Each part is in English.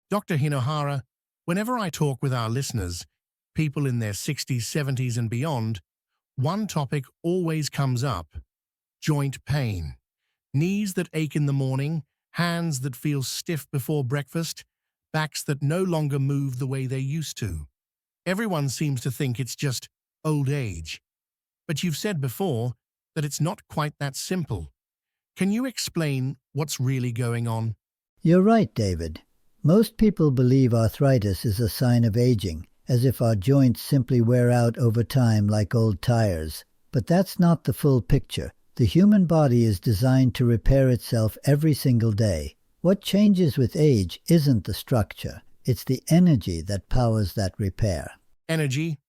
Dr. Hinohara, whenever I talk with our listeners, people in their 60s, 70s and beyond, one topic always comes up: joint pain. Knees that ache in the morning, hands that feel stiff before breakfast, backs that no longer move the way they used to. Everyone seems to think it's just old age. But you've said before that it's not quite that simple. Can you explain what's really going on? You're right, David. Most people believe arthritis is a sign of aging, as if our joints simply wear out over time like old tires. But that's not the full picture. The human body is designed to repair itself every single day. What changes with age isn't the structure. It's the energy that powers that repair. Energy?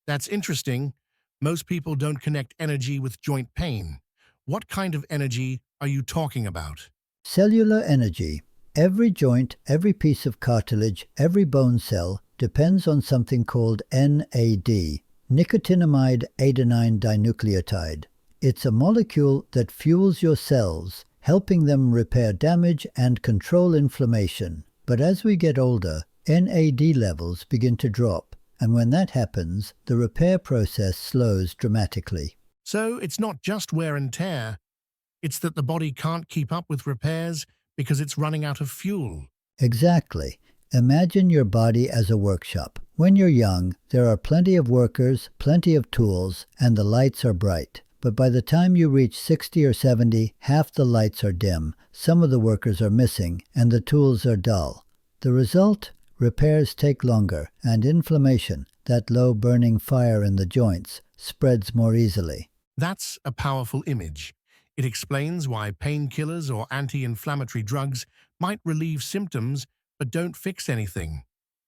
That's interesting. Most people don't connect energy with joint pain. What kind of energy are you talking about? Cellular energy. Every joint, every piece of cartilage, every bone cell depends on something called NAD, nicotinamide adenine dinucleotide. It's a molecule that fuels your cells, helping them repair damage and control inflammation. But as we get older, NAD levels begin to drop, and when that happens, the repair process slows dramatically. So it's not just wear and tear. It's that the body can't keep up with repairs because it's running out of fuel. Exactly. Imagine your body as a workshop. When you're young, there are plenty of workers, plenty of tools, and the lights are bright. But by the time you reach 60 or 70, half the lights are dim, some of the workers are missing, and the tools are dull. The result? Repairs take longer, and inflammation, that low burning fire in the joints, spreads more easily. That's a powerful image. It explains why painkillers or anti-inflammatory drugs might relieve symptoms but don't fix anything.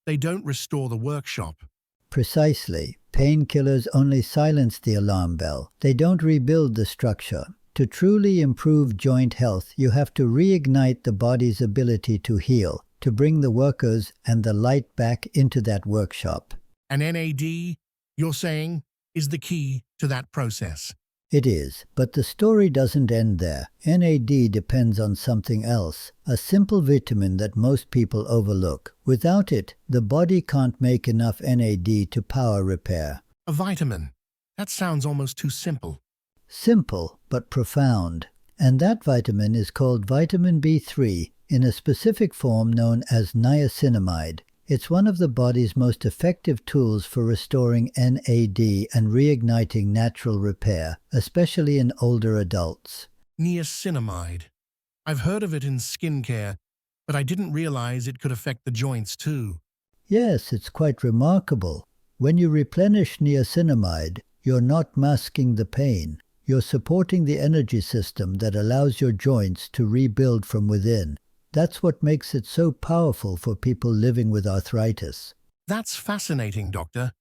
They don't restore the workshop. Precisely. Painkillers only silence the alarm bell. They don't rebuild the structure. To truly improve joint health, you have to reignite the body's ability to heal, to bring the workers and the light back into that workshop. And NAD, you're saying, is the key to that process. It is, but the story doesn't end there. NAD depends on something else, a simple vitamin that most people overlook. Without it, the body can't make enough NAD to power repair. A vitamin. That sounds almost too simple. Simple, but profound. And that vitamin is called vitamin B3, in a specific form known as niacinamide. It's one of the body's most effective tools for restoring NAD and reigniting natural repair, especially in older adults. Niacinamide. I've heard of it in skincare, but I didn't realize it could affect the joints too. Yes, it's quite remarkable. When you replenish niacinamide, you're not masking the pain. You're supporting the energy system that allows your joints to rebuild from within. That's what makes it so powerful for people living with arthritis. That's fascinating, Doctor.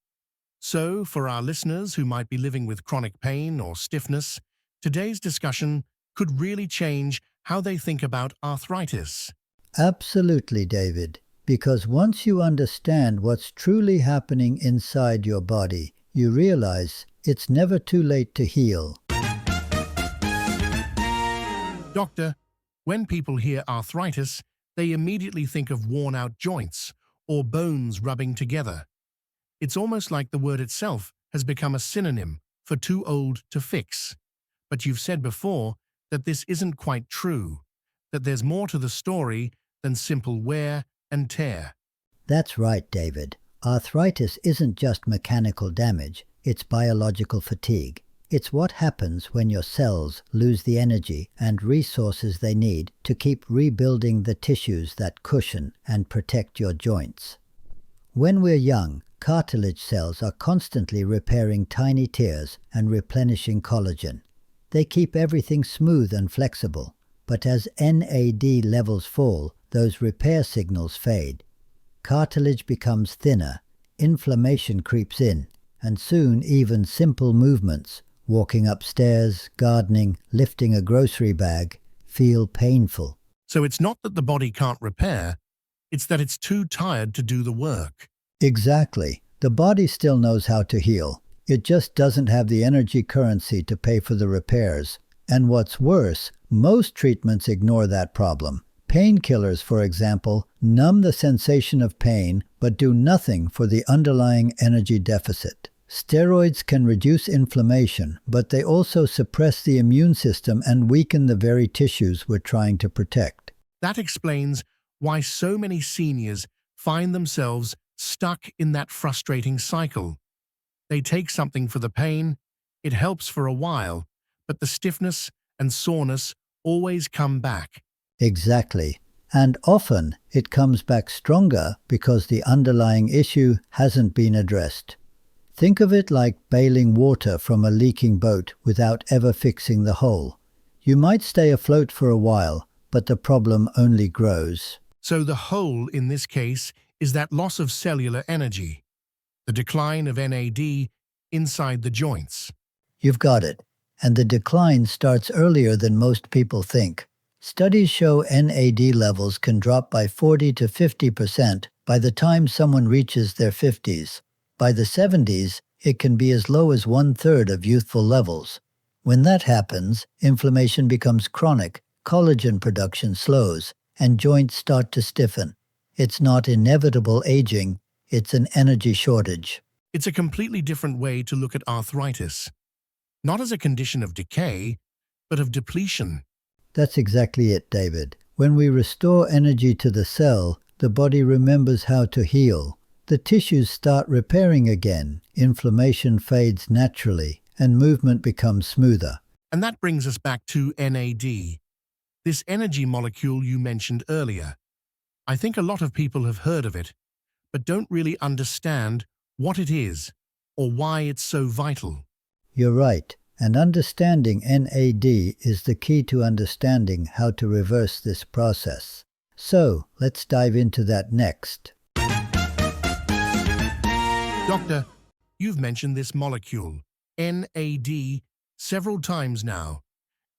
So, for our listeners who might be living with chronic pain or stiffness, today's discussion could really change how they think about arthritis. Absolutely, David. Because once you understand what's truly happening inside your body, you realize it's never too late to heal. Doctor, when people hear arthritis, they immediately think of worn-out joints or bones rubbing together. It's almost like the word itself has become a synonym for too old to fix. But you've said before that this isn't quite true, that there's more to the story than simple wear and tear. That's right, David. Arthritis isn't just mechanical damage, it's biological fatigue. It's what happens when your cells lose the energy and resources they need to keep rebuilding the tissues that cushion and protect your joints. When we're young, cartilage cells are constantly repairing tiny tears and replenishing collagen. They keep everything smooth and flexible, but as NAD levels fall, those repair signals fade. Cartilage becomes thinner, inflammation creeps in, and soon even simple movements, walking upstairs, gardening, lifting a grocery bag, feel painful. So it's not that the body can't repair, it's that it's too tired to do the work. Exactly. The body still knows how to heal. It just doesn't have the energy currency to pay for the repairs. And what's worse, most treatments ignore that problem. Painkillers, for example, numb the sensation of pain but do nothing for the underlying energy deficit. Steroids can reduce inflammation, but they also suppress the immune system and weaken the very tissues we're trying to protect. That explains why so many seniors find themselves stuck in that frustrating cycle. They take something for the pain, it helps for a while, but the stiffness and soreness always come back. Exactly. And often it comes back stronger because the underlying issue hasn't been addressed. Think of it like bailing water from a leaking boat without ever fixing the hole. You might stay afloat for a while, but the problem only grows. So the hole in this case is that loss of cellular energy, the decline of NAD inside the joints. You've got it. And the decline starts earlier than most people think. Studies show NAD levels can drop by 40 to 50% by the time someone reaches their 50s. By the 70s, it can be as low as 1/3 of youthful levels. When that happens, inflammation becomes chronic, collagen production slows, and joints start to stiffen. It's not inevitable aging, it's an energy shortage. It's a completely different way to look at arthritis. Not as a condition of decay, but of depletion. That's exactly it, David. When we restore energy to the cell, the body remembers how to heal. The tissues start repairing again, inflammation fades naturally, and movement becomes smoother. And that brings us back to NAD, this energy molecule you mentioned earlier. I think a lot of people have heard of it, but don't really understand what it is or why it's so vital. You're right, and understanding NAD is the key to understanding how to reverse this process. So, let's dive into that next. Doctor, you've mentioned this molecule, NAD, several times now.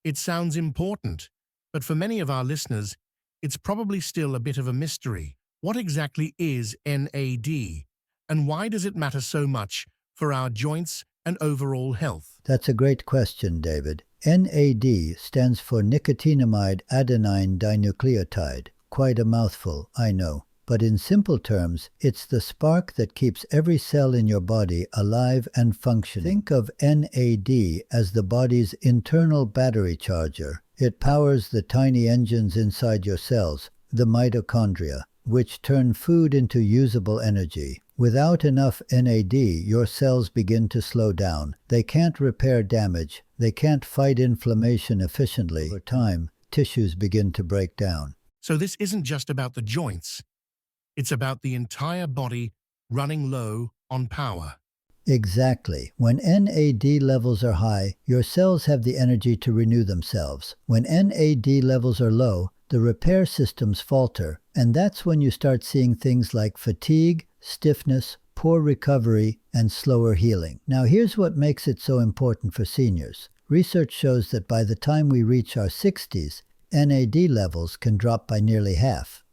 It sounds important, but for many of our listeners, it's probably still a bit of a mystery. What exactly is NAD, and why does it matter so much for our joints and overall health? That's a great question, David. NAD stands for nicotinamide adenine dinucleotide. Quite a mouthful, I know. But in simple terms, it's the spark that keeps every cell in your body alive and functioning. Think of NAD as the body's internal battery charger. It powers the tiny engines inside your cells, the mitochondria, which turn food into usable energy. Without enough NAD, your cells begin to slow down. They can't repair damage. They can't fight inflammation efficiently. Over time, tissues begin to break down. So this isn't just about the joints. It's about the entire body running low on power. Exactly. When NAD levels are high, your cells have the energy to renew themselves. When NAD levels are low, the repair systems falter, and that's when you start seeing things like fatigue, stiffness, poor recovery, and slower healing. Now here's what makes it so important for seniors. Research shows that by the time we reach our 60s, NAD levels can drop by nearly half.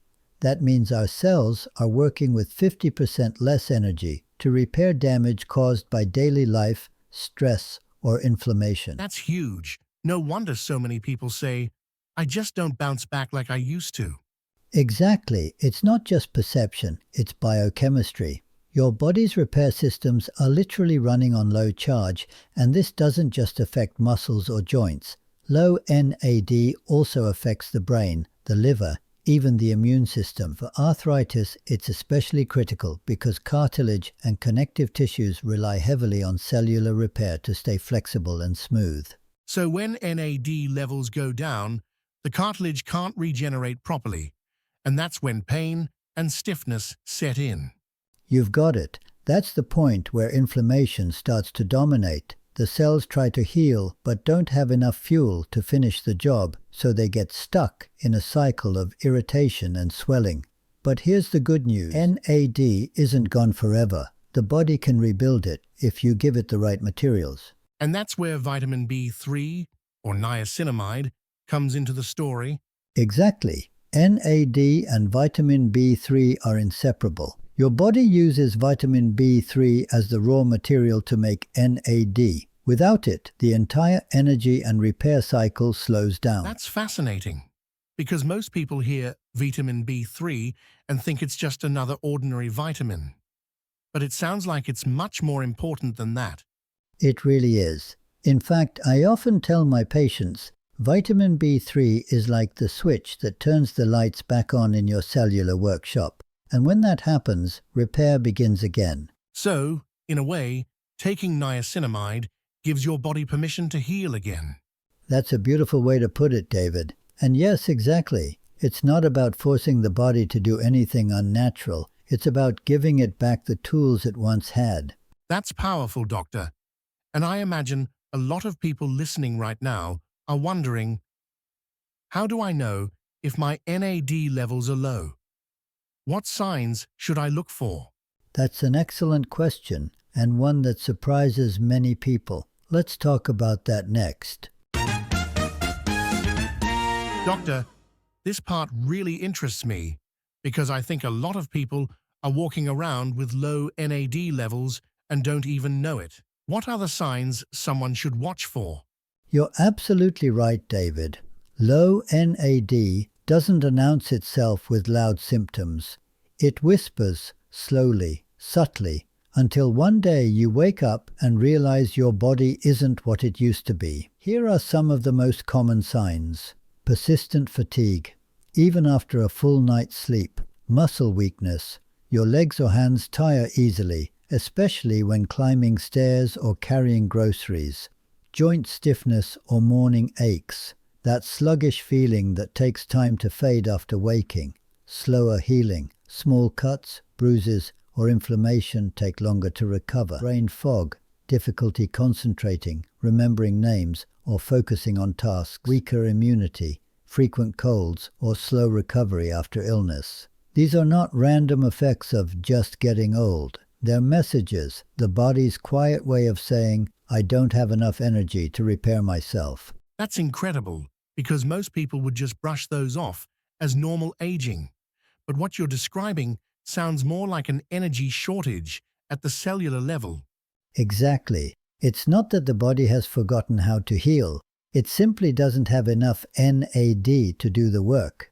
That means our cells are working with 50% less energy to repair damage caused by daily life, stress, or inflammation. That's huge. No wonder so many people say, I just don't bounce back like I used to. Exactly. It's not just perception, it's biochemistry. Your body's repair systems are literally running on low charge, and this doesn't just affect muscles or joints. Low NAD also affects the brain, the liver, even the immune system. For arthritis, it's especially critical because cartilage and connective tissues rely heavily on cellular repair to stay flexible and smooth. So when NAD levels go down, the cartilage can't regenerate properly, and that's when pain and stiffness set in. You've got it. That's the point where inflammation starts to dominate. The cells try to heal but don't have enough fuel to finish the job, so they get stuck in a cycle of irritation and swelling. But here's the good news. NAD isn't gone forever. The body can rebuild it if you give it the right materials. And that's where vitamin B3, or niacinamide, comes into the story. Exactly. NAD and vitamin B3 are inseparable. Your body uses vitamin B3 as the raw material to make NAD. Without it, the entire energy and repair cycle slows down. That's fascinating. because most people hear vitamin B3 and think it's just another ordinary vitamin. But it sounds like it's much more important than that. It really is. In fact, I often tell my patients, vitamin B3 is like the switch that turns the lights back on in your cellular workshop. And when that happens, repair begins again. So, in a way, taking niacinamide gives your body permission to heal again. That's a beautiful way to put it, David. And yes, exactly. It's not about forcing the body to do anything unnatural. It's about giving it back the tools it once had. That's powerful, Doctor. And I imagine a lot of people listening right now are wondering, how do I know if my NAD levels are low? What signs should I look for? That's an excellent question, and one that surprises many people. Let's talk about that next. Doctor, this part really interests me because I think a lot of people are walking around with low NAD levels and don't even know it. What are the signs someone should watch for? You're absolutely right, David. Low NAD doesn't announce itself with loud symptoms. It whispers slowly, subtly, until one day you wake up and realize your body isn't what it used to be. Here are some of the most common signs. Persistent fatigue, even after a full night's sleep. Muscle weakness. Your legs or hands tire easily, especially when climbing stairs or carrying groceries. Joint stiffness or morning aches. That sluggish feeling that takes time to fade after waking. Slower healing. Small cuts, bruises, or inflammation take longer to recover. Brain fog. Difficulty concentrating, remembering names, or focusing on tasks. Weaker immunity. Frequent colds, or slow recovery after illness. These are not random effects of just getting old. They're messages, the body's quiet way of saying, I don't have enough energy to repair myself. That's incredible, because most people would just brush those off as normal aging. But what you're describing sounds more like an energy shortage at the cellular level. Exactly. It's not that the body has forgotten how to heal. It simply doesn't have enough NAD to do the work.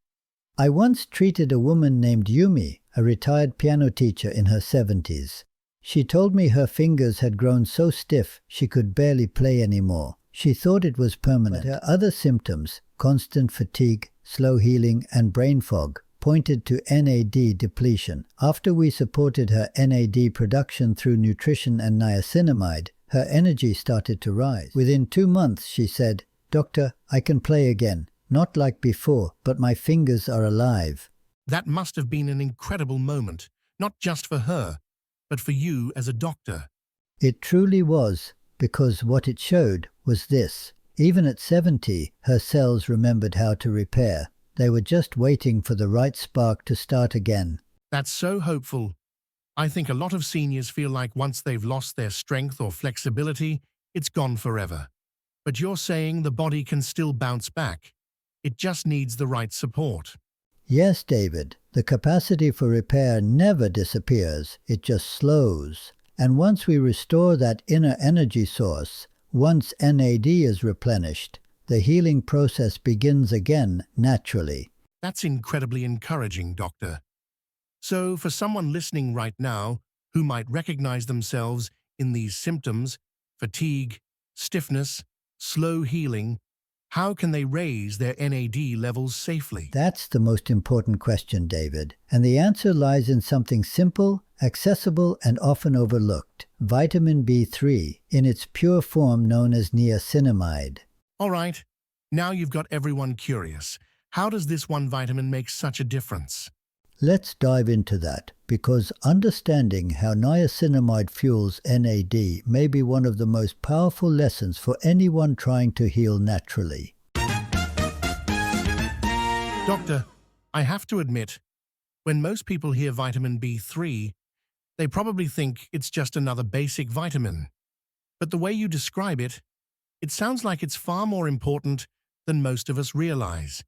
I once treated a woman named Yumi, a retired piano teacher in her 70s. She told me her fingers had grown so stiff she could barely play anymore. She thought it was permanent. But her other symptoms, constant fatigue, slow healing, and brain fog, pointed to NAD depletion. After we supported her NAD production through nutrition and niacinamide, her energy started to rise. Within 2 months, she said, Doctor, I can play again. Not like before, but my fingers are alive. That must have been an incredible moment, not just for her, but for you as a doctor. It truly was, because what it showed was this. Even at 70, her cells remembered how to repair. They were just waiting for the right spark to start again. That's so hopeful. I think a lot of seniors feel like once they've lost their strength or flexibility, it's gone forever. But you're saying the body can still bounce back. It just needs the right support. Yes, David, the capacity for repair never disappears, it just slows. And once we restore that inner energy source, once NAD is replenished, the healing process begins again naturally. That's incredibly encouraging, Doctor. So for someone listening right now who might recognize themselves in these symptoms, fatigue, stiffness, slow healing, how can they raise their NAD levels safely? That's the most important question, David. And the answer lies in something simple, accessible, and often overlooked. Vitamin B3, in its pure form known as niacinamide. All right, now you've got everyone curious. How does this one vitamin make such a difference? Let's dive into that, because understanding how niacinamide fuels NAD may be one of the most powerful lessons for anyone trying to heal naturally. Doctor, I have to admit, when most people hear vitamin B3, they probably think it's just another basic vitamin. But the way you describe it, it sounds like it's far more important than most of us realize.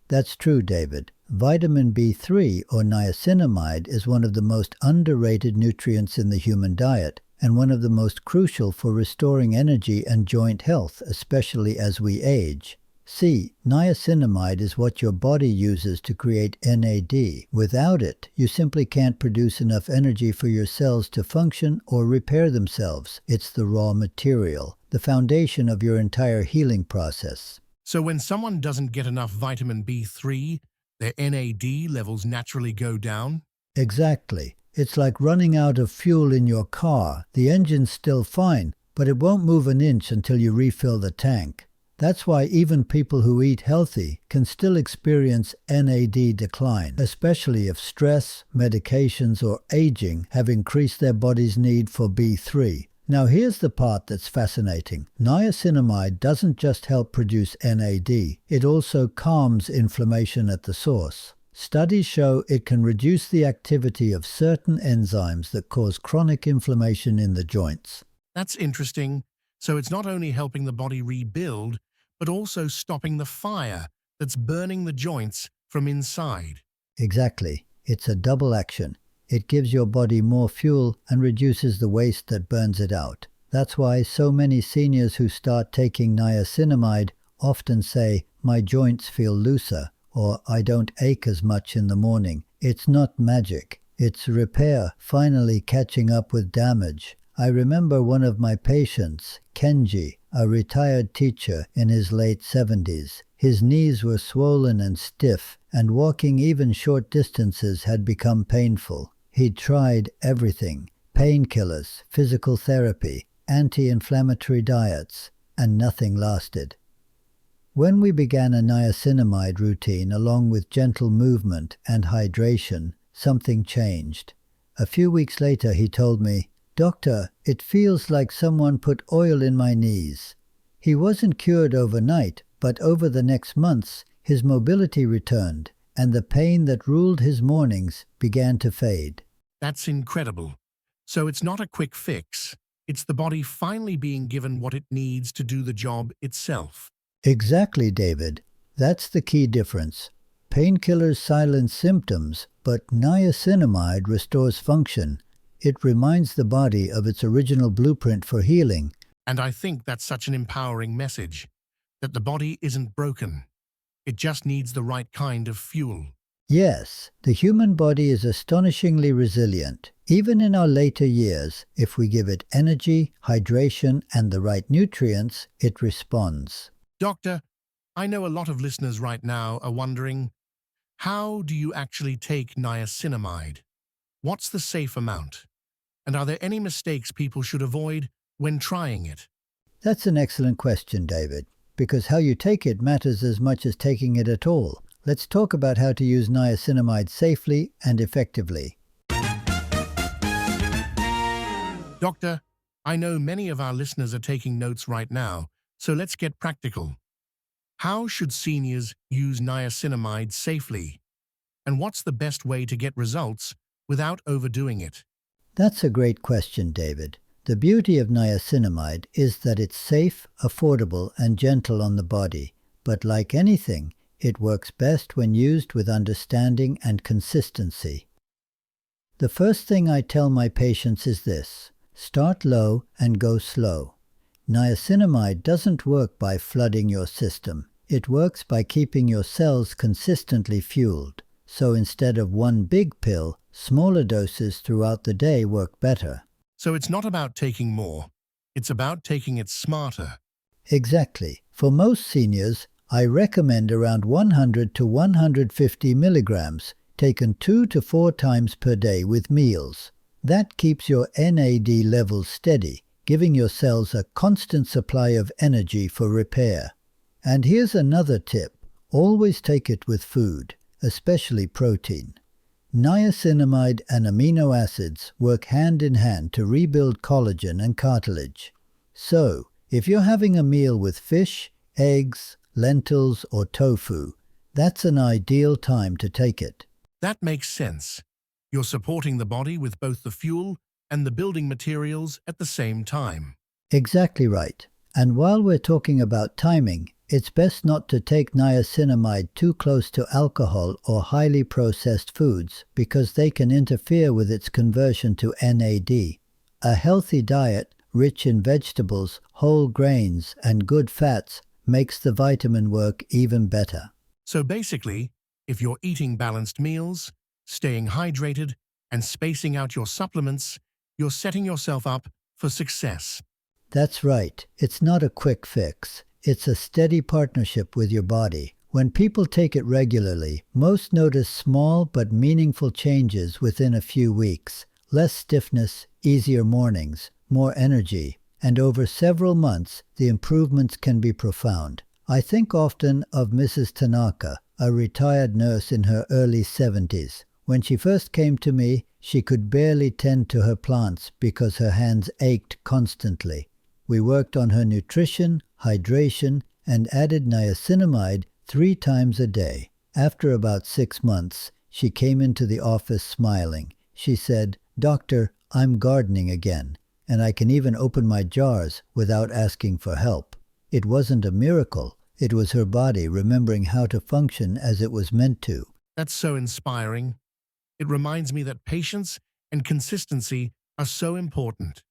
That's true, David. Vitamin B3, or niacinamide, is one of the most underrated nutrients in the human diet, and one of the most crucial for restoring energy and joint health, especially as we age. See, niacinamide is what your body uses to create NAD. Without it, you simply can't produce enough energy for your cells to function or repair themselves. It's the raw material, the foundation of your entire healing process. So when someone doesn't get enough vitamin B3, their NAD levels naturally go down? Exactly. It's like running out of fuel in your car. The engine's still fine, but it won't move an inch until you refill the tank. That's why even people who eat healthy can still experience NAD decline, especially if stress, medications, or aging have increased their body's need for B3. Now here's the part that's fascinating. Niacinamide doesn't just help produce NAD, it also calms inflammation at the source. Studies show it can reduce the activity of certain enzymes that cause chronic inflammation in the joints. That's interesting. So it's not only helping the body rebuild, but also stopping the fire that's burning the joints from inside. Exactly. It's a double action. It gives your body more fuel and reduces the waste that burns it out. That's why so many seniors who start taking niacinamide often say, "My joints feel looser," or "I don't ache as much in the morning." It's not magic. It's repair finally catching up with damage. I remember one of my patients, Kenji, a retired teacher in his late 70s. His knees were swollen and stiff, and walking even short distances had become painful. He'd tried everything: painkillers, physical therapy, anti-inflammatory diets, and nothing lasted. When we began a niacinamide routine along with gentle movement and hydration, something changed. A few weeks later he told me, "Doctor, it feels like someone put oil in my knees." He wasn't cured overnight, but over the next months his mobility returned, and the pain that ruled his mornings began to fade. That's incredible. So it's not a quick fix. It's the body finally being given what it needs to do the job itself. Exactly, David. That's the key difference. Painkillers silence symptoms, but niacinamide restores function. It reminds the body of its original blueprint for healing. And I think that's such an empowering message, that the body isn't broken. It just needs the right kind of fuel. Yes, the human body is astonishingly resilient. Even in our later years, if we give it energy, hydration, and the right nutrients, it responds. Doctor, I know a lot of listeners right now are wondering, how do you actually take niacinamide? What's the safe amount? And are there any mistakes people should avoid when trying it? That's an excellent question, David, because how you take it matters as much as taking it at all. Let's talk about how to use niacinamide safely and effectively. Doctor, I know many of our listeners are taking notes right now, so let's get practical. How should seniors use niacinamide safely? And what's the best way to get results without overdoing it? That's a great question, David. The beauty of niacinamide is that it's safe, affordable, and gentle on the body. But like anything, it works best when used with understanding and consistency. The first thing I tell my patients is this: start low and go slow. Niacinamide doesn't work by flooding your system. It works by keeping your cells consistently fueled. So instead of one big pill, smaller doses throughout the day work better. So it's not about taking more, it's about taking it smarter. Exactly. For most seniors, I recommend around 100 to 150 milligrams, taken 2 to 4 times per day with meals. That keeps your NAD levels steady, giving your cells a constant supply of energy for repair. And here's another tip: always take it with food, especially protein. Niacinamide and amino acids work hand in hand to rebuild collagen and cartilage. So, if you're having a meal with fish, eggs, lentils, or tofu, that's an ideal time to take it. That makes sense. You're supporting the body with both the fuel and the building materials at the same time. Exactly right. And while we're talking about timing, it's best not to take niacinamide too close to alcohol or highly processed foods because they can interfere with its conversion to NAD. A healthy diet, rich in vegetables, whole grains, and good fats, makes the vitamin work even better. So basically, if you're eating balanced meals, staying hydrated, and spacing out your supplements, you're setting yourself up for success. That's right. It's not a quick fix. It's a steady partnership with your body. When people take it regularly, most notice small but meaningful changes within a few weeks. Less stiffness, easier mornings, more energy, and over several months, the improvements can be profound. I think often of Mrs. Tanaka, a retired nurse in her early 70s. When she first came to me, she could barely tend to her plants because her hands ached constantly. We worked on her nutrition, hydration, and added niacinamide 3 times a day. After about 6 months, she came into the office smiling. She said, "Doctor, I'm gardening again, and I can even open my jars without asking for help." It wasn't a miracle. It was her body remembering how to function as it was meant to. That's so inspiring. It reminds me that patience and consistency are so important.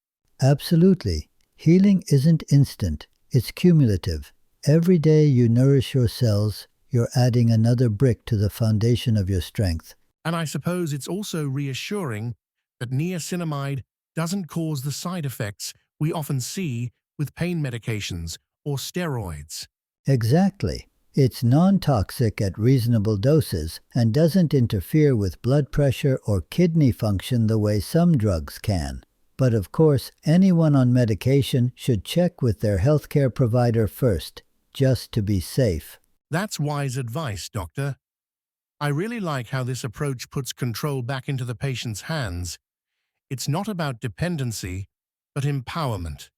Absolutely. Healing isn't instant. It's cumulative. Every day you nourish your cells, you're adding another brick to the foundation of your strength. And I suppose it's also reassuring that niacinamide doesn't cause the side effects we often see with pain medications or steroids. Exactly. It's non-toxic at reasonable doses and doesn't interfere with blood pressure or kidney function the way some drugs can. But of course, anyone on medication should check with their healthcare provider first, just to be safe. That's wise advice, Doctor. I really like how this approach puts control back into the patient's hands. It's not about dependency, but empowerment.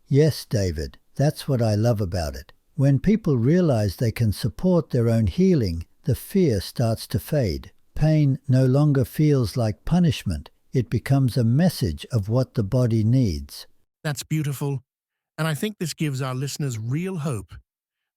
Yes, David, that's what I love about it. When people realize they can support their own healing, the fear starts to fade. Pain no longer feels like punishment. It becomes a message of what the body needs. That's beautiful, and I think this gives our listeners real hope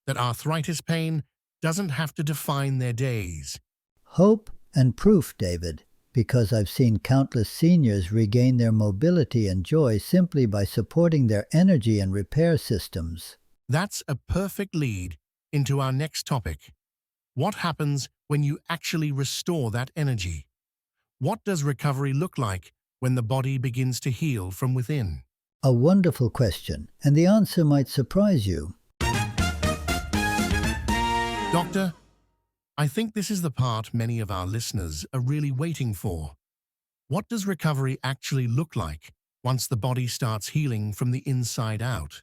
that arthritis pain doesn't have to define their days. Hope and proof, David, because I've seen countless seniors regain their mobility and joy simply by supporting their energy and repair systems. That's a perfect lead into our next topic. What happens when you actually restore that energy? What does recovery look like when the body begins to heal from within? A wonderful question, and the answer might surprise you. Doctor, I think this is the part many of our listeners are really waiting for. What does recovery actually look like once the body starts healing from the inside out?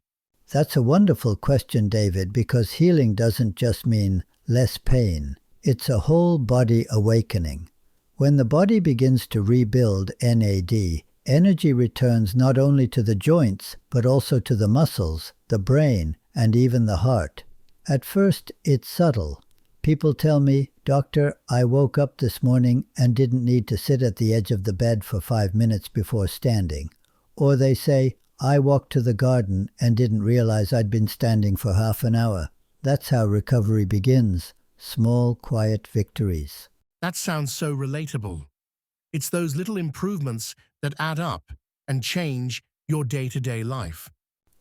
That's a wonderful question, David, because healing doesn't just mean less pain. It's a whole body awakening. When the body begins to rebuild NAD, energy returns not only to the joints, but also to the muscles, the brain, and even the heart. At first, it's subtle. People tell me, "Doctor, I woke up this morning and didn't need to sit at the edge of the bed for 5 minutes before standing." Or they say, "I walked to the garden and didn't realize I'd been standing for half an hour." That's how recovery begins. Small, quiet victories. That sounds so relatable. It's those little improvements that add up and change your day-to-day life.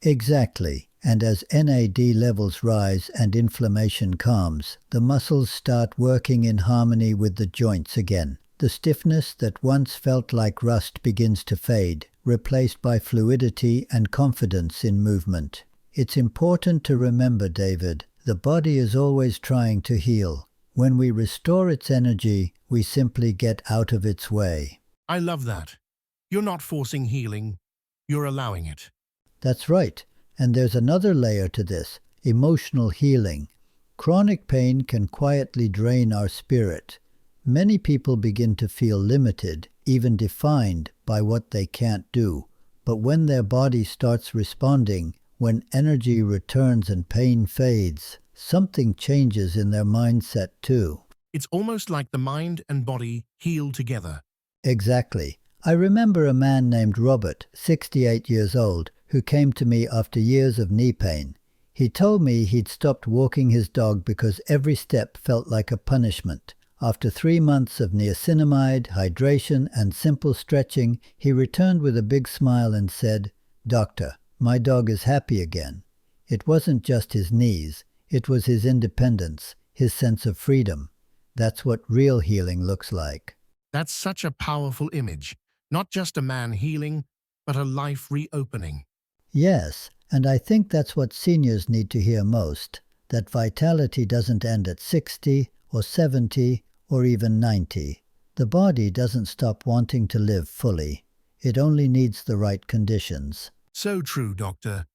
Exactly. And as NAD levels rise and inflammation calms, the muscles start working in harmony with the joints again. The stiffness that once felt like rust begins to fade, replaced by fluidity and confidence in movement. It's important to remember, David, the body is always trying to heal. When we restore its energy, we simply get out of its way. I love that. You're not forcing healing, you're allowing it. That's right. And there's another layer to this, emotional healing. Chronic pain can quietly drain our spirit. Many people begin to feel limited, even defined by what they can't do. But when their body starts responding, when energy returns and pain fades, something changes in their mindset too. It's almost like the mind and body heal together. Exactly. I remember a man named Robert, 68 years old, who came to me after years of knee pain. He told me he'd stopped walking his dog because every step felt like a punishment. After 3 months of niacinamide, hydration, and simple stretching, he returned with a big smile and said, "Doctor, my dog is happy again." It wasn't just his knees. It was his independence, his sense of freedom. That's what real healing looks like. That's such a powerful image. Not just a man healing, but a life reopening. Yes, and I think that's what seniors need to hear most, that vitality doesn't end at 60 or 70 or even 90. The body doesn't stop wanting to live fully. It only needs the right conditions. So true, Doctor.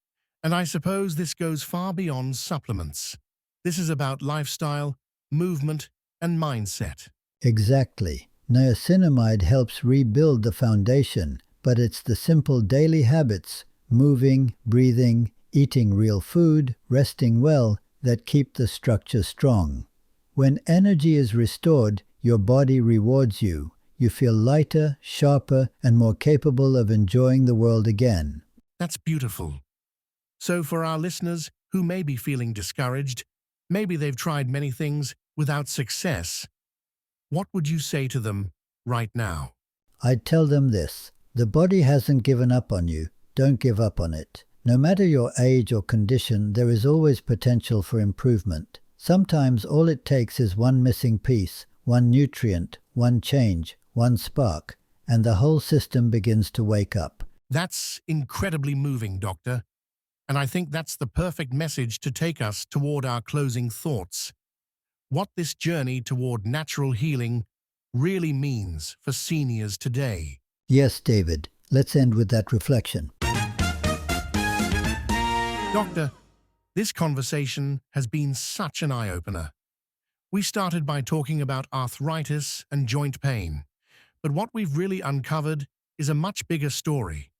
And I suppose this goes far beyond supplements. This is about lifestyle, movement, and mindset. Exactly. Niacinamide helps rebuild the foundation, but it's the simple daily habits, moving, breathing, eating real food, resting well, that keep the structure strong. When energy is restored, your body rewards you. You feel lighter, sharper, and more capable of enjoying the world again. That's beautiful. So for our listeners who may be feeling discouraged, maybe they've tried many things without success, what would you say to them right now? I'd tell them this: the body hasn't given up on you. Don't give up on it. No matter your age or condition, there is always potential for improvement. Sometimes all it takes is one missing piece, one nutrient, one change, one spark, and the whole system begins to wake up. That's incredibly moving, Doctor. And I think that's the perfect message to take us toward our closing thoughts. What this journey toward natural healing really means for seniors today. Yes, David. Let's end with that reflection. Doctor, this conversation has been such an eye-opener. We started by talking about arthritis and joint pain, but what we've really uncovered is a much bigger story.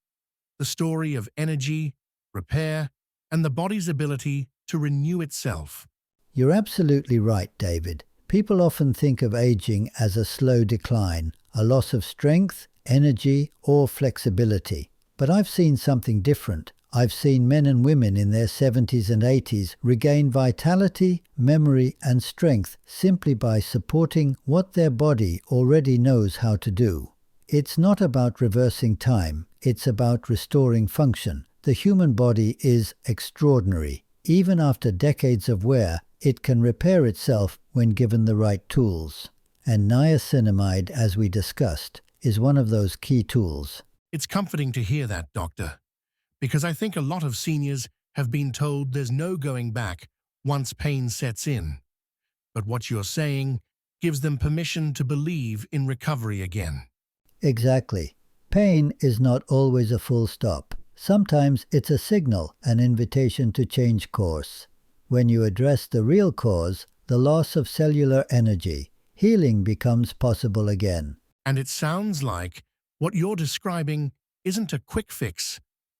The story of energy, repair, and the body's ability to renew itself. You're absolutely right, David. People often think of aging as a slow decline, a loss of strength, energy, or flexibility. But I've seen something different. I've seen men and women in their 70s and 80s regain vitality, memory, and strength simply by supporting what their body already knows how to do. It's not about reversing time, it's about restoring function. The human body is extraordinary. Even after decades of wear, it can repair itself when given the right tools. And niacinamide, as we discussed, is one of those key tools. It's comforting to hear that, Doctor, because I think a lot of seniors have been told there's no going back once pain sets in. But what you're saying gives them permission to believe in recovery again. Exactly. Pain is not always a full stop. Sometimes it's a signal, an invitation to change course. When you address the real cause, the loss of cellular energy, healing becomes possible again. And it sounds like what you're describing isn't a quick fix,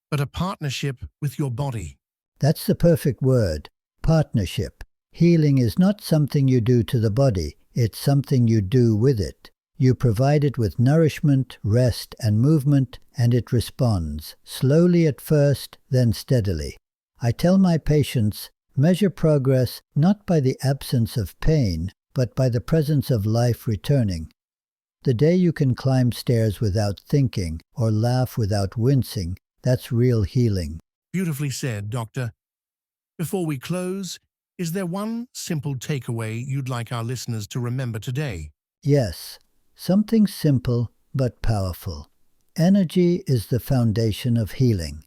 but a partnership with your body. That's the perfect word, partnership. Healing is not something you do to the body, it's something you do with it. You provide it with nourishment, rest, and movement, and it responds, slowly at first, then steadily. I tell my patients, measure progress not by the absence of pain, but by the presence of life returning. The day you can climb stairs without thinking, or laugh without wincing, that's real healing. Beautifully said, Doctor. Before we close, is there one simple takeaway you'd like our listeners to remember today? Yes, something simple but powerful. Energy is the foundation of healing.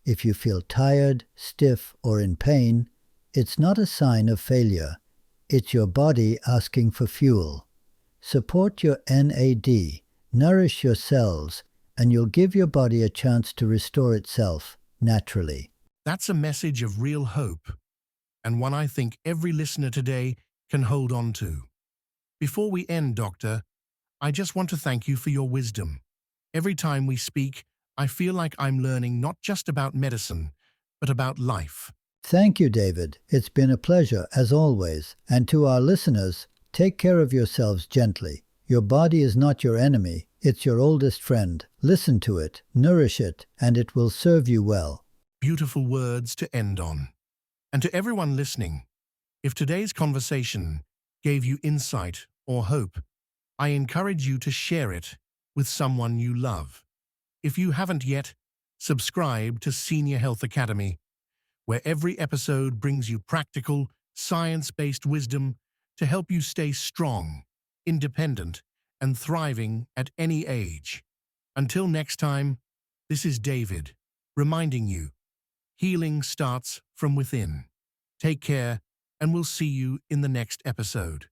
If you feel tired, stiff, or in pain, it's not a sign of failure. It's your body asking for fuel. Support your NAD, nourish your cells, and you'll give your body a chance to restore itself naturally. That's a message of real hope, and one I think every listener today can hold on to. Before we end, Doctor, I just want to thank you for your wisdom. Every time we speak, I feel like I'm learning not just about medicine, but about life. Thank you, David. It's been a pleasure, as always. And to our listeners, take care of yourselves gently. Your body is not your enemy. It's your oldest friend. Listen to it, nourish it, and it will serve you well. Beautiful words to end on. And to everyone listening, if today's conversation gave you insight or hope, I encourage you to share it with someone you love. If you haven't yet, subscribe to Senior Health Academy, where every episode brings you practical, science-based wisdom to help you stay strong, independent, and thriving at any age. Until next time, this is David, reminding you, healing starts from within. Take care, and we'll see you in the next episode.